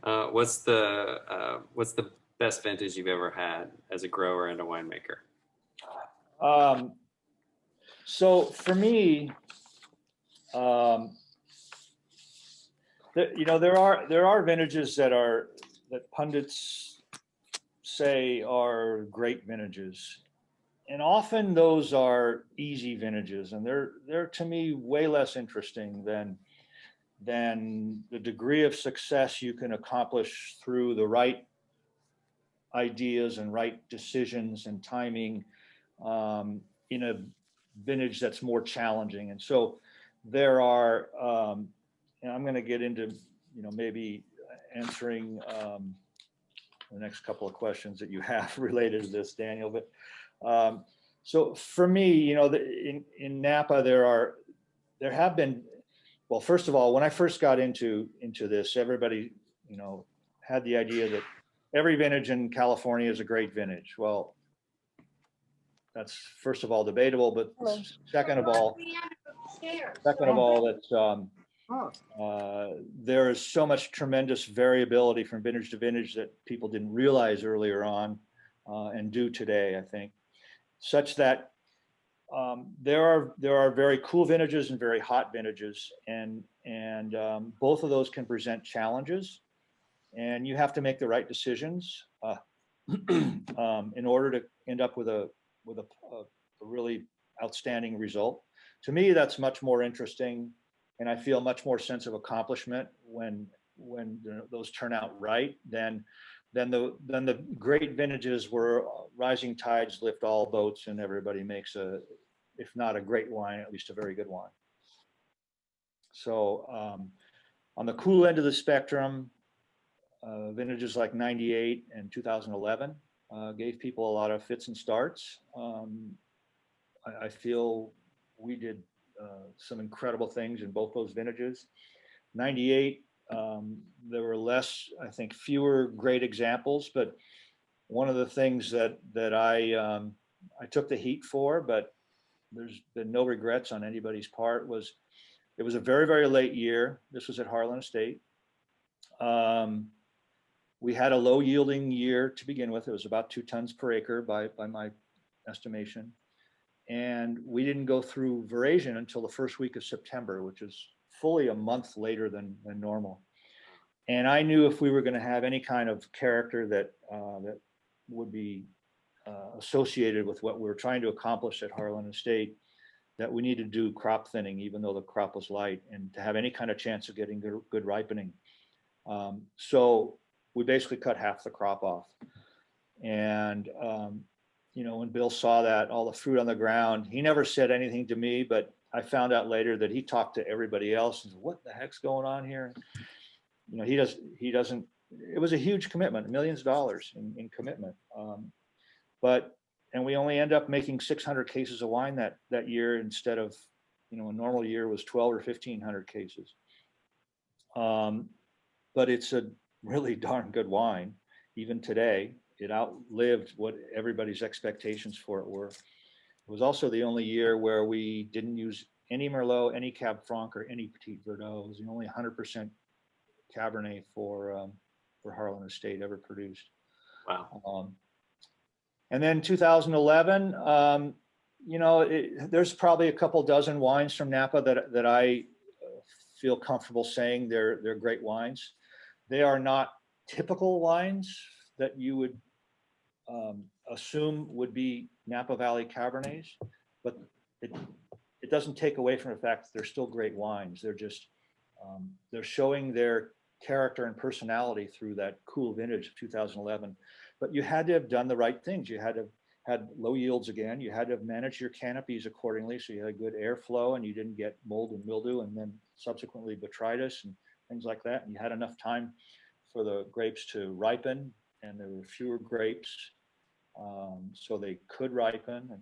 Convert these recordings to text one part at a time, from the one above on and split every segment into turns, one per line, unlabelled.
What's the best vintage you've ever had as a grower and a winemaker?
So for me, there are vintages that pundits say are great vintages, and often those are easy vintages, and they're to me way less interesting than the degree of success you can accomplish through the right ideas and right decisions and timing in a vintage that's more challenging. And so there are, and I'm going to get into, maybe answering the next couple of questions that you have related to this, Daniel. But so for me, in Napa, there have been, well, first of all, when I first got into this, everybody, had the idea that every vintage in California is a great vintage. Well, that's first of all debatable, but second of all, there is so much tremendous variability from vintage to vintage that people didn't realize earlier on, and do today, I think, such that there are very cool vintages and very hot vintages, and both of those can present challenges, and you have to make the right decisions in order to end up with a really outstanding result. To me, that's much more interesting, and I feel much more sense of accomplishment when those turn out right than the great vintages where rising tides lift all boats and everybody makes if not a great wine, at least a very good wine. So on the cool end of the spectrum, vintages like 98 and 2011 gave people a lot of fits and starts. I feel we did some incredible things in both those vintages. 98, there were I think fewer great examples, but one of the things that I took the heat for, but there's been no regrets on anybody's part, was it was a very, very late year. This was at Harlan Estate. We had a low yielding year to begin with. It was about 2 tons per acre by my estimation. And we didn't go through veraison until the first week of September, which is fully a month later than normal. And I knew if we were going to have any kind of character that would be associated with what we were trying to accomplish at Harlan Estate, that we needed to do crop thinning, even though the crop was light, and to have any kind of chance of getting good ripening. So we basically cut half the crop off. And when Bill saw that, all the fruit on the ground, he never said anything to me, but I found out later that he talked to everybody else and said, what the heck's going on here? He doesn't, it was a huge commitment, millions of dollars in commitment. And we only end up making 600 cases of wine that year instead of, a normal year was 12 or 1,500 cases. But it's a really darn good wine. Even today, it outlived what everybody's expectations for it were. It was also the only year where we didn't use any Merlot, any Cab Franc, or any Petit Verdot. It was the only 100% Cabernet for Harlan Estate ever produced.
Wow.
And then 2011, there's probably a couple dozen wines from Napa that I feel comfortable saying they're great wines. They are not typical wines that you would assume would be Napa Valley Cabernets, but it doesn't take away from the fact that they're still great wines. They're just, they're showing their character and personality through that cool vintage of 2011. But you had to have done the right things. You had to have had low yields again. You had to have managed your canopies accordingly, so you had good airflow and you didn't get mold and mildew, and then subsequently botrytis and things like that. And you had enough time for the grapes to ripen, and there were fewer grapes, so they could ripen, and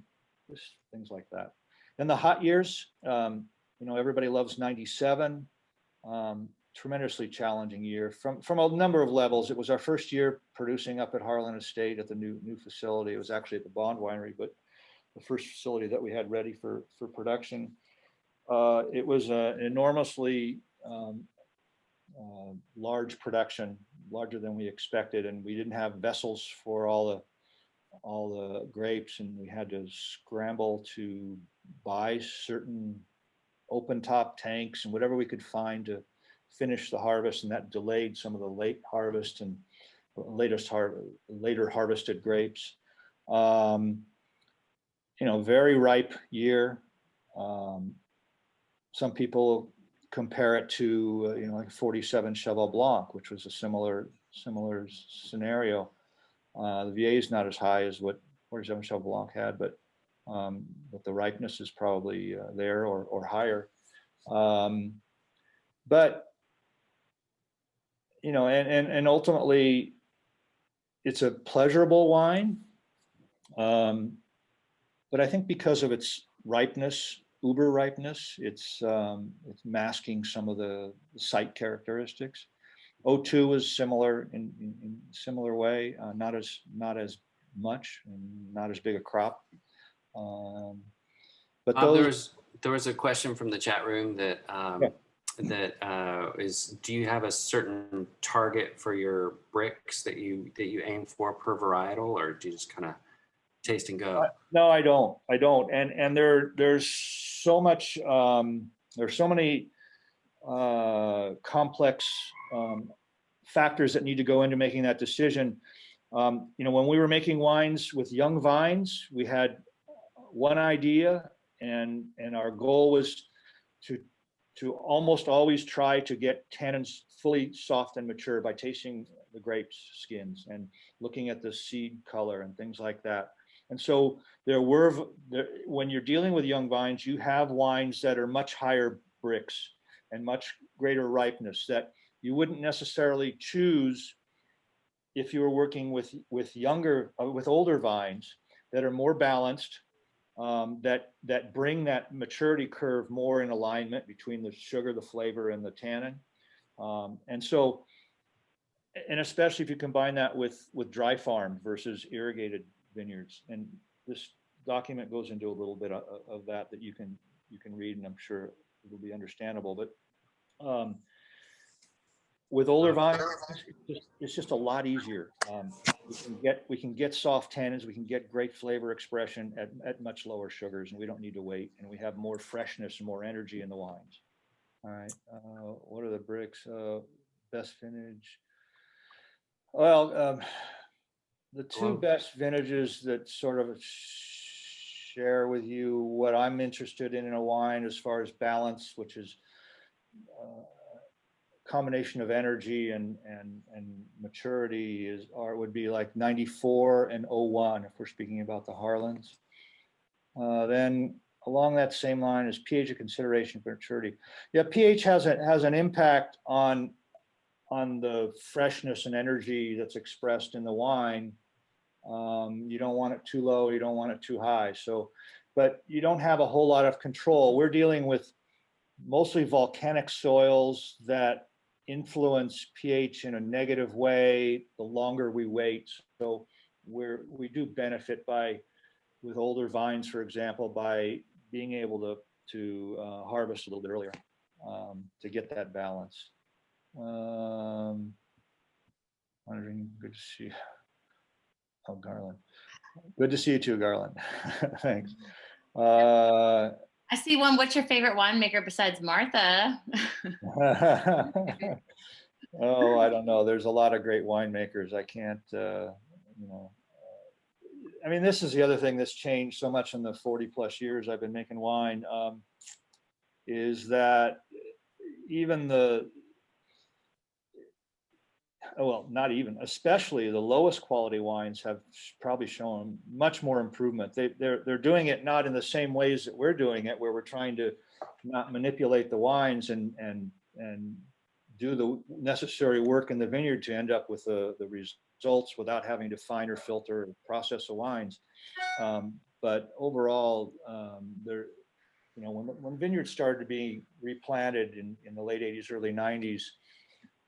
just things like that. Then the hot years, everybody loves 97. Tremendously challenging year from a number of levels. It was our first year producing up at Harlan Estate at the new facility. It was actually at the Bond Winery, but the first facility that we had ready for production. It was an enormously large production. larger than we expected, and we didn't have vessels for all the grapes, and we had to scramble to buy certain open top tanks and whatever we could find to finish the harvest, and that delayed some of the late harvest and later harvested grapes. You know, very ripe year. Some people compare it to you know, like 47 Cheval Blanc, which was a similar scenario. The VA is not as high as what 47 Cheval Blanc had, but the ripeness is probably there or higher. But you know, and ultimately, it's a pleasurable wine. But I think because of its ripeness, uber ripeness, it's masking some of the site characteristics. O2 is similar in similar way, not as much, and not as big a crop. But those,
there was a question from the chat room that is, do you have a certain target for your bricks that you aim for per varietal, or do you just kind of taste and go?
No, I don't. And there's so much. There's so many complex factors that need to go into making that decision. You know, when we were making wines with young vines, we had one idea, and our goal was to almost always try to get tannins fully soft and mature by tasting the grapes skins and looking at the seed color and things like that. And so when you're dealing with young vines, you have wines that are much higher bricks and much greater ripeness that you wouldn't necessarily choose if you were working with older vines that are more balanced, that bring that maturity curve more in alignment between the sugar, the flavor, and the tannin. And so, and especially if you combine that with dry farm versus irrigated vineyards. And this document goes into a little bit of that you can read, and I'm sure it'll be understandable. But with older vines, it's just a lot easier. We can get soft tannins, we can get great flavor expression at much lower sugars, and we don't need to wait, and we have more freshness and more energy in the wines. All right, what are the bricks? Best vintage. Well, the two best vintages that sort of share with you what I'm interested in a wine as far as balance, which is combination of energy and maturity would be like 94 and 01 if we're speaking about the Harlans. Then along that same line is pH of consideration for maturity. Yeah, pH has an impact on the freshness and energy that's expressed in the wine. You don't want it too low, you don't want it too high. So, but you don't have a whole lot of control. We're dealing with mostly volcanic soils that influence pH in a negative way the longer we wait. So we do benefit with older vines, for example, by being able to harvest a little bit earlier to get that balance. Wondering, good to see you. Oh, Garland. Good to see you too, Garland. Thanks.
I see one. What's your favorite winemaker besides Martha?
Oh, I don't know. There's a lot of great winemakers. I can't, you know. I mean, this is the other thing that's changed so much in the 40 plus years I've been making wine, is that even especially the lowest quality wines have probably shown much more improvement. They're doing it not in the same ways that we're doing it, where we're trying to not manipulate the wines and do the necessary work in the vineyard to end up with the results without having to fine or filter or process the wines. But overall, you know, when vineyards started to be replanted in the late 80s, early 90s,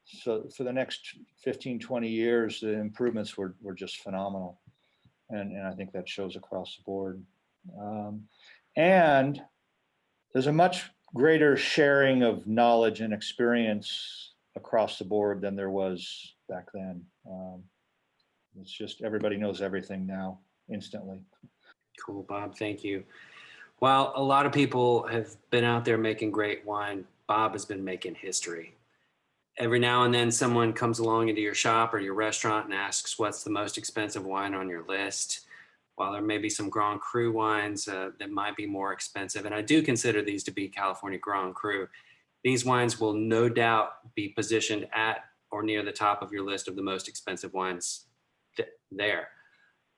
so for the next 15, 20 years, the improvements were just phenomenal. And I think that shows across the board. And there's a much greater sharing of knowledge and experience across the board than there was back then. It's just everybody knows everything now instantly.
Cool, Bob. Thank you. While a lot of people have been out there making great wine, Bob has been making history. Every now and then someone comes along into your shop or your restaurant and asks what's the most expensive wine on your list. While there may be some Grand Cru wines that might be more expensive, and I do consider these to be California Grand Cru, these wines will no doubt be positioned at or near the top of your list of the most expensive wines there.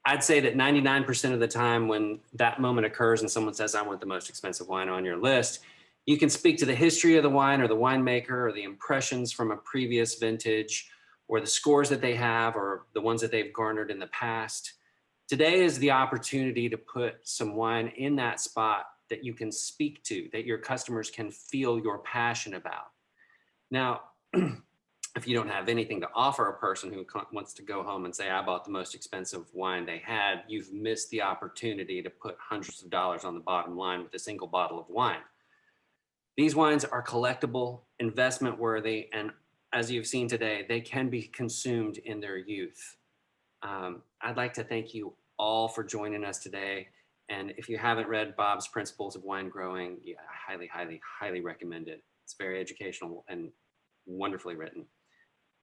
I'd say that 99% of the time when that moment occurs and someone says, I want the most expensive wine on your list, you can speak to the history of the wine or the winemaker or the impressions from a previous vintage or the scores that they have or the ones that they've garnered in the past. Today is the opportunity to put some wine in that spot that you can speak to, that your customers can feel your passion about. Now, if you don't have anything to offer a person who wants to go home and say, I bought the most expensive wine they had, you've missed the opportunity to put hundreds of dollars on the bottom line with a single bottle of wine. These wines are collectible, investment worthy, and as you've seen today, they can be consumed in their youth. I'd like to thank you all for joining us today. And if you haven't read Bob's Principles of Wine Growing, I highly, highly, highly recommend it. It's very educational and wonderfully written.